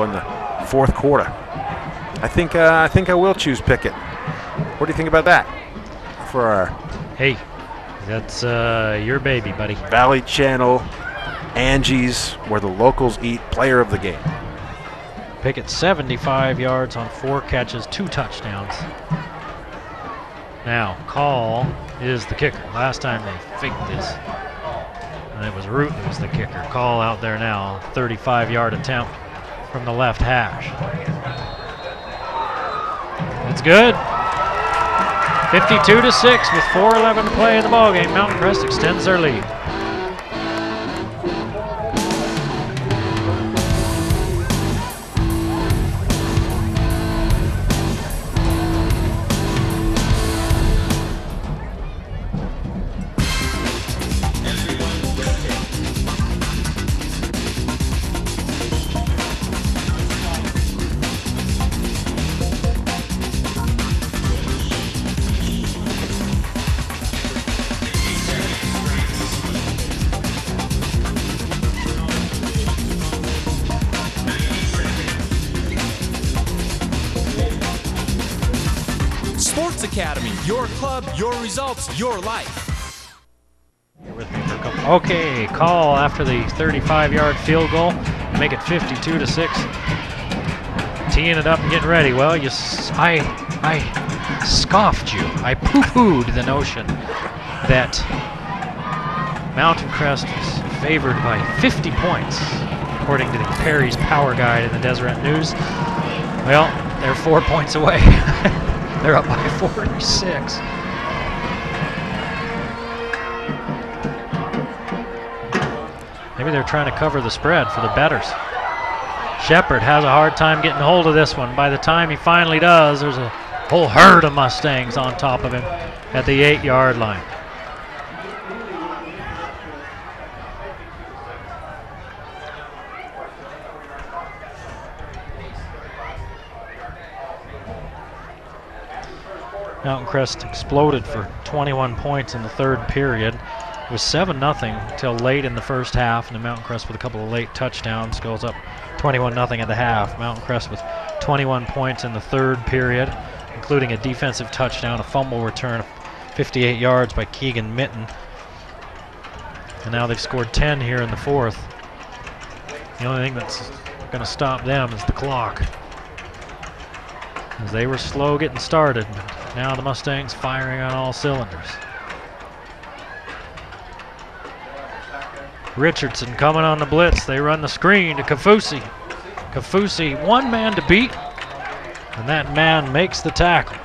in the fourth quarter. I think I will choose Pickett. What do you think about that? For our hey, that's your baby, buddy. Valley Channel, Angie's, where the locals eat, player of the game. Pickett 75 yards on 4 catches, 2 touchdowns. Now, Call is the kicker. Last time they faked this, and it was Root that was the kicker. Call out there now, 35-yard attempt from the left hash. It's good. 52-6 with 4:11 to play in the ballgame. Mountain Crest extends their lead. Academy, your club, your results, your life. Okay, Call after the 35-yard field goal, make it 52-6. Teeing it up and getting ready. Well, I scoffed you. I poo-pooed the notion that Mountain Crest was favored by 50 points, according to the Perry's Power Guide in the Deseret News. Well, they're 4 points away. They're up by 46. Maybe they're trying to cover the spread for the bettors. Shepard has a hard time getting hold of this one. By the time he finally does, there's a whole herd of Mustangs on top of him at the 8-yard line. Mountain Crest exploded for 21 points in the third period. It was 7-0 until late in the first half, and the Mountain Crest with a couple of late touchdowns goes up 21-0 at the half. Mountain Crest with 21 points in the third period, including a defensive touchdown, a fumble return of 58 yards by Keegan Mitten. And now they've scored 10 here in the fourth. The only thing that's going to stop them is the clock, as they were slow getting started. Now the Mustangs firing on all cylinders. Richardson coming on the blitz. They run the screen to Kafusi. Kafusi, one man to beat, and that man makes the tackle.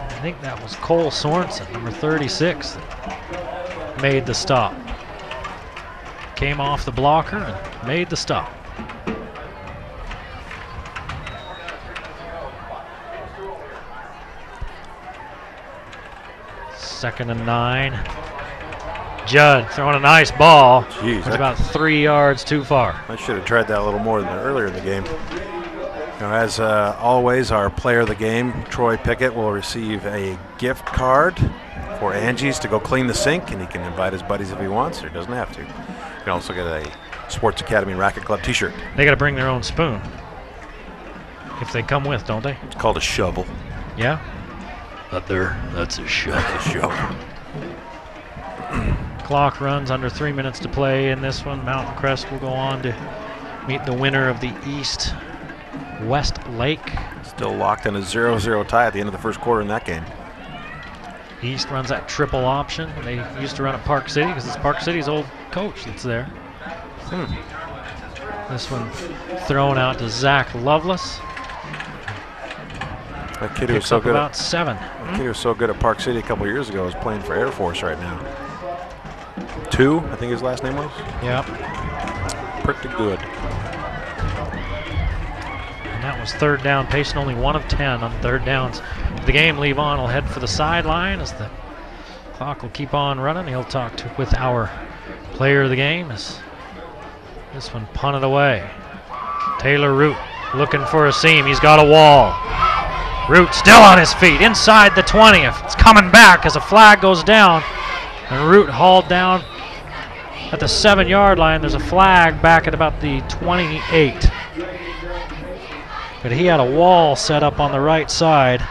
I think that was Cole Sorensen, number 36, that made the stop. Came off the blocker and made the stop. Second and 9. Judd throwing a nice ball. Jeez, it's about 3 yards too far. I should have tried that a little more than earlier in the game. Now, as always, our player of the game, Troy Pickett, will receive a gift card for Angie's to go clean the sink, and he can invite his buddies if he wants, or he doesn't have to. You can also get a Sports Academy Racket Club t-shirt. They got to bring their own spoon if they come with, don't they? It's called a shovel. Yeah? Up there, that's a shovel. That's a shovel. Clock runs under 3 minutes to play in this one. Mountain Crest will go on to meet the winner of the East West Lake. Still locked in a 0-0 tie at the end of the first quarter in that game. East runs that triple option. They used to run at Park City because it's Park City's old coach that's there. This one thrown out to Zach Lovelace. That kid who was so good about 7. That kid who was so good at Park City a couple years ago is playing for Air Force right now. 2, I think his last name was. Yep. Pretty good. And that was third down. Payson only 1 of 10 on third downs. The game, Levon will head for the sideline as the clock will keep on running. He'll talk with our player of the game as this one punted away. Taylor Root looking for a seam. He's got a wall. Root still on his feet inside the 20th. It's coming back as a flag goes down. And Root hauled down at the 7-yard line. There's a flag back at about the 28. But he had a wall set up on the right side.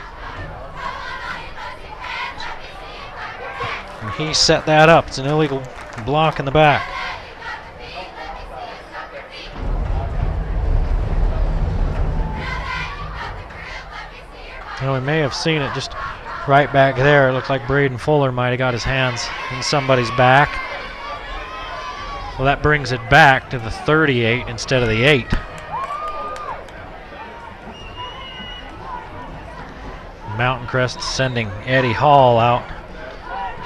And he set that up. It's an illegal block in the back. Well, we may have seen it just right back there. It looked like Braden Fuller might have got his hands in somebody's back. Well, that brings it back to the 38 instead of the 8. Mountain Crest sending Eddie Hall out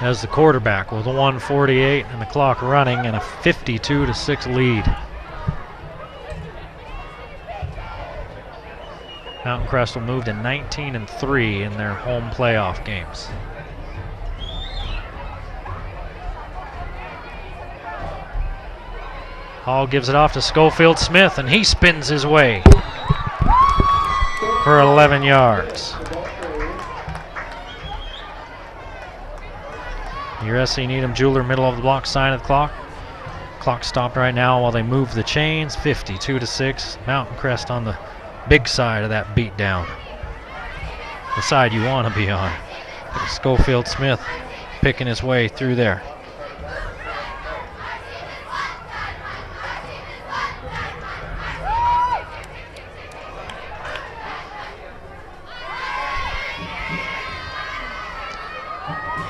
as the quarterback with a 1:48 and the clock running and a 52-6 lead. Mountain Crest will move to 19-3 in their home playoff games. Hall gives it off to Schofield Smith, and he spins his way for 11 yards. Your SC Needham Jeweler, middle of the block, sign of the clock. Clock stopped right now while they move the chains. 52-6. Mountain Crest on the big side of that beatdown. The side you want to be on. Schofield Smith picking his way through there.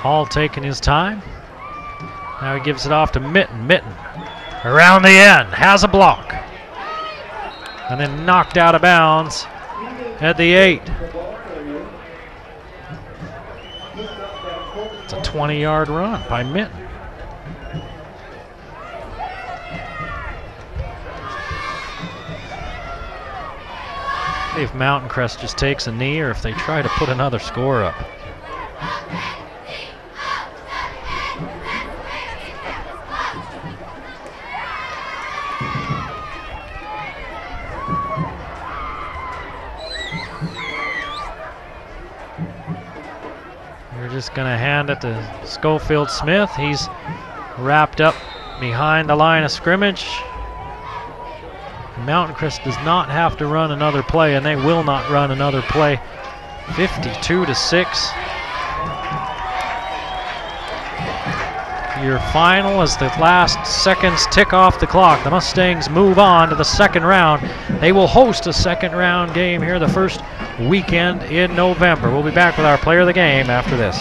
Hall taking his time. Now he gives it off to Mitten. Mitten around the end, has a block. And then knocked out of bounds at the 8. It's a 20-yard run by Mitten. If Mountain Crest just takes a knee or if they try to put another score up. Just going to hand it to Schofield Smith. He's wrapped up behind the line of scrimmage. Mountain Crest does not have to run another play, and they will not run another play. 52-6. Your final as the last seconds tick off the clock. The Mustangs move on to the second round. They will host a second round game here the first weekend in November. We'll be back with our player of the game after this.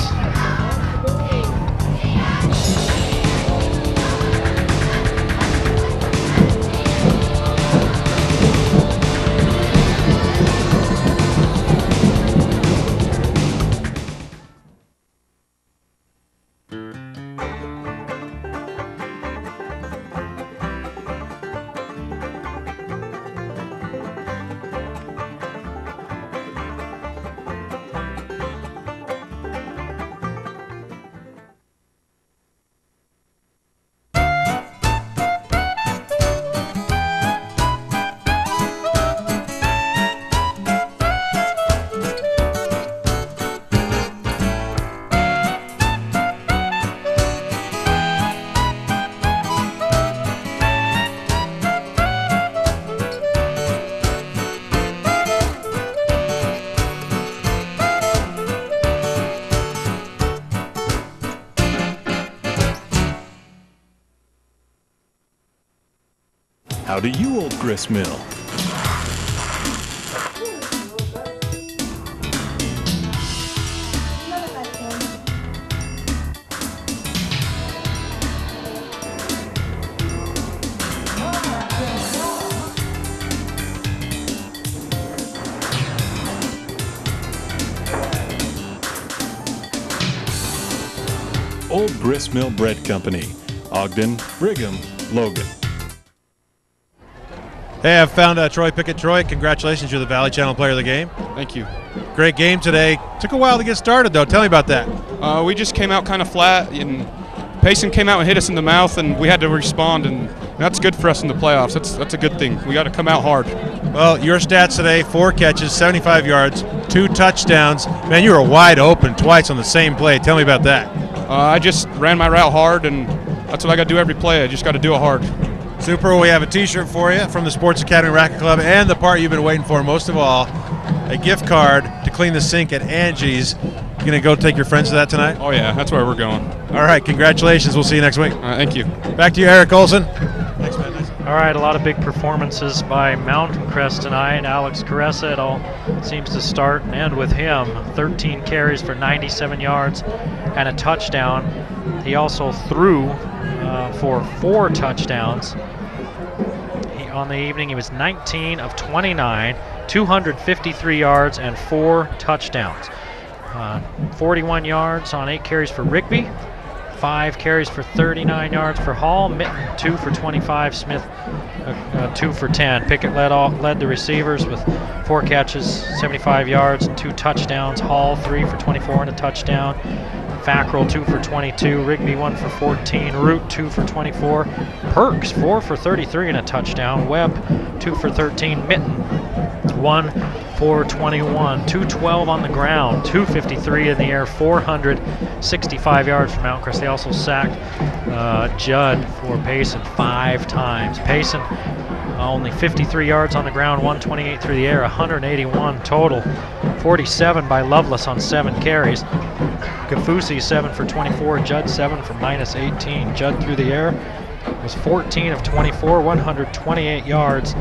Howdy, you old grist mill. Old Grist Mill Bread Company, Ogden, Brigham, Logan. Hey, I've found Troy Pickett. Troy, congratulations. You're the Valley Channel Player of the Game. Thank you. Great game today. Took a while to get started, though. Tell me about that. We just came out kind of flat, and Payson came out and hit us in the mouth, and we had to respond, and that's good for us in the playoffs. That's a good thing. We got to come out hard. Well, your stats today, 4 catches, 75 yards, 2 touchdowns. Man, you were wide open twice on the same play. Tell me about that. I just ran my route hard, and that's what I got to do every play. I just got to do it hard. Super. We have a T-shirt for you from the Sports Academy Racket Club, and the part you've been waiting for most of all, a gift card to clean the sink at Angie's. You gonna go take your friends to that tonight? Oh yeah, that's where we're going. All right. Congratulations. We'll see you next week. Thank you. Back to you, Eric Olson. Thanks, man. Nice. All right, a lot of big performances by Mtn Crest tonight. Alex Caressa, it all seems to start and end with him. 13 carries for 97 yards and a touchdown. He also threw for 4 touchdowns. On the evening, he was 19 of 29, 253 yards and 4 touchdowns. 41 yards on 8 carries for Rigby, 5 carries for 39 yards for Hall, Mitten 2 for 25, Smith 2 for 10. Pickett led the receivers with 4 catches, 75 yards and 2 touchdowns. Hall 3 for 24 and a touchdown. Fackrell 2 for 22, Rigby 1 for 14, Root 2 for 24, Perks 4 for 33 and a touchdown, Webb 2 for 13, Mitten 1 for 21, 212 on the ground, 253 in the air, 465 yards from Mtn Crest. They also sacked Judd for Payson 5 times. Payson only 53 yards on the ground, 128 through the air, 181 total, 47 by Lovelace on 7 carries. Kafusi 7 for 24, Judd 7 for -18. Judd through the air was 14 of 24, 128 yards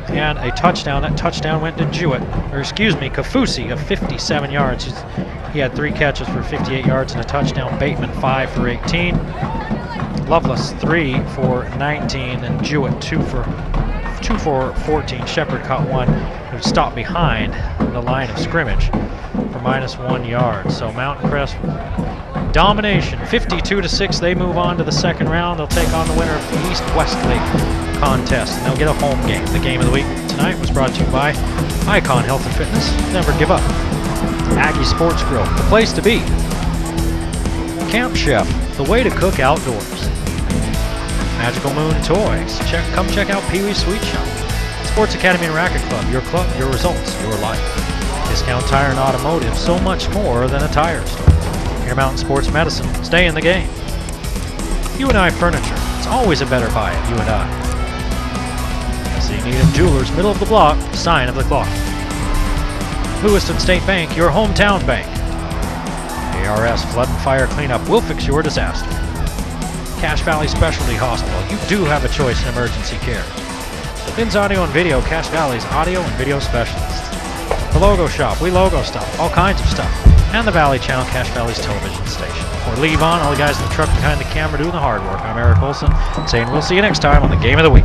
and a touchdown. That touchdown went to Kafusi of 57 yards. He had 3 catches for 58 yards and a touchdown. Bateman 5 for 18. Lovelace 3 for 19 and Jewett 2 for 14. Shepard caught one who stopped behind the line of scrimmage for -1 yard. So Mtn Crest domination, 52-6. They move on to the second round. They'll take on the winner of the East-Westlake contest, and they'll get a home game. The game of the week tonight was brought to you by Icon Health and Fitness. Never give up. Aggie Sports Grill, the place to be. Camp Chef, the way to cook outdoors. Magical Moon Toys. Come check out Pee Wee's Sweet Shop. Sports Academy and Racket Club, your results, your life. Discount Tire and Automotive, so much more than a tire store. Mountain Sports Medicine, stay in the game. U&I Furniture, it's always a better buy at U&I. See Needham Jewelers, middle of the block, sign of the clock. Lewiston State Bank, your hometown bank. ARS Flood and Fire Cleanup will fix your disaster. Cache Valley Specialty Hospital, you do have a choice in emergency care. Vin's Audio and Video, Cache Valley's audio and video specialists. The Logo Shop, we logo stuff, all kinds of stuff. And the Valley Channel, Cache Valley's television station. For Lee Vaughn, all the guys in the truck behind the camera doing the hard work, I'm Eric Olson, saying we'll see you next time on the Game of the Week.